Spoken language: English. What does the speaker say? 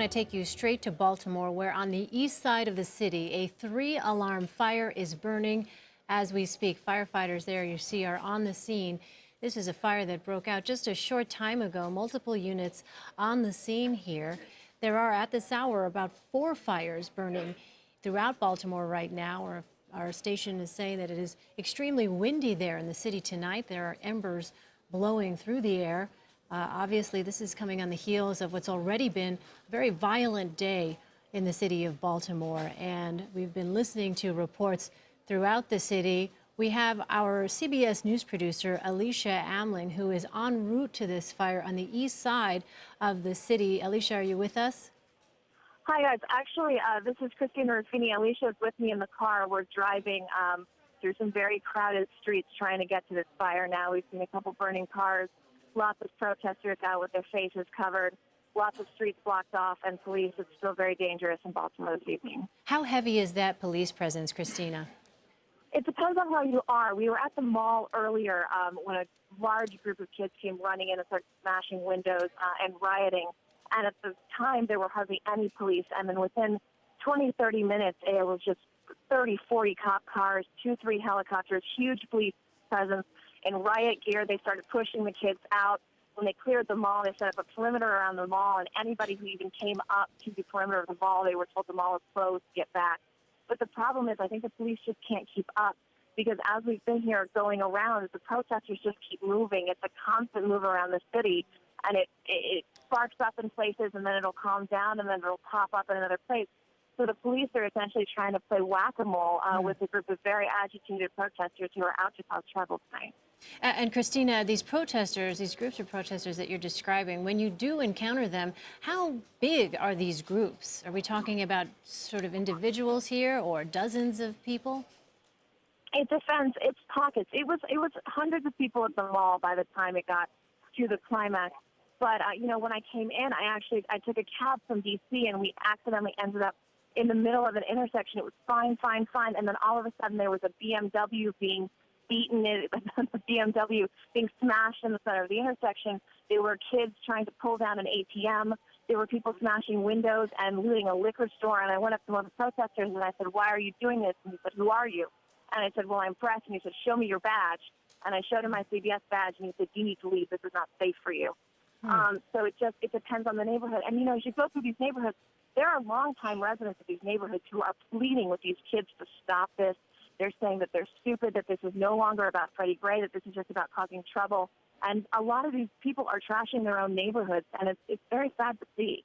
want to take you straight to Baltimore, where on the east side of the city, a 3-alarm fire is burning as we speak. Firefighters there, you see, are on the scene. This is a fire that broke out just a short time ago. Multiple units on the scene here. There are, at this hour, about 4 fires burning throughout Baltimore right now. Our station is saying that it is extremely windy there in the city tonight. There are embers blowing through the air. Obviously, this is coming on the heels of what's already been a very violent day in the city of Baltimore. And we've been listening to reports throughout the city. We have our CBS News producer, Alicia Amling, who is en route to this fire on the east side of the city. Alicia, are you with us? Hi, guys. Actually, this is Christina Ruffini. Alicia is with me in the car. We're driving through some very crowded streets trying to get to this fire now. We've seen a couple burning cars, lots of protesters out with their faces covered, lots of streets blocked off, and police. It's still very dangerous in Baltimore this evening. How heavy is that police presence, Christina? It depends on how you are. We were at the mall earlier when a large group of kids came running in and started smashing windows and rioting. And at the time, there were hardly any police. And then within 20, 30 minutes, it was just 30, 40 cop cars, 2, 3 helicopters, huge police presence. In riot gear, they started pushing the kids out. When they cleared the mall, they set up a perimeter around the mall, and anybody who even came up to the perimeter of the mall, they were told the mall is closed to get back. But the problem is I think the police just can't keep up, because as we've been here going around, the protesters just keep moving. It's a constant move around the city, and it sparks up in places, and then it'll calm down, and then it'll pop up in another place. So the police are essentially trying to play whack-a-mole with a group of very agitated protesters who are out to cause trouble tonight. And Christina, these protesters, these groups of protesters that you're describing, when you do encounter them, how big are these groups? Are we talking about sort of individuals here or dozens of people? It depends. It's pockets. It was hundreds of people at the mall by the time it got to the climax. But, when I came in, I took a cab from D.C. and we accidentally ended up in the middle of an intersection. It was fine. And then all of a sudden there was a BMW being beaten, the BMW being smashed in the center of the intersection. There were kids trying to pull down an ATM. There were people smashing windows and looting a liquor store. And I went up to one of the protesters and I said, "Why are you doing this?" And he said, "Who are you?" And I said, "Well, I'm press." And he said, "Show me your badge." And I showed him my CBS badge and he said, "You need to leave. This is not safe for you." So it depends on the neighborhood. And, as you go through these neighborhoods, there are longtime residents of these neighborhoods who are pleading with these kids to stop this. They're saying that they're stupid, that this is no longer about Freddie Gray, that this is just about causing trouble. And a lot of these people are trashing their own neighborhoods, and it's very sad to see.